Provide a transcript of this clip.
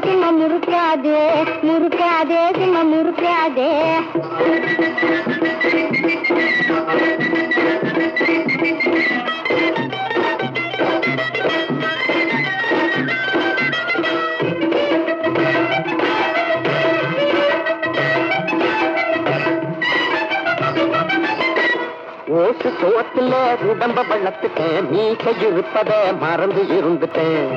சும்மா முறுக்காதே முறுக்காதே சும்மா முறுக்காதே. ஓசு சோத்துல உடம்ப வளர்த்துட்டேன், மீசை இருப்பத மறந்து இருந்துட்டேன்.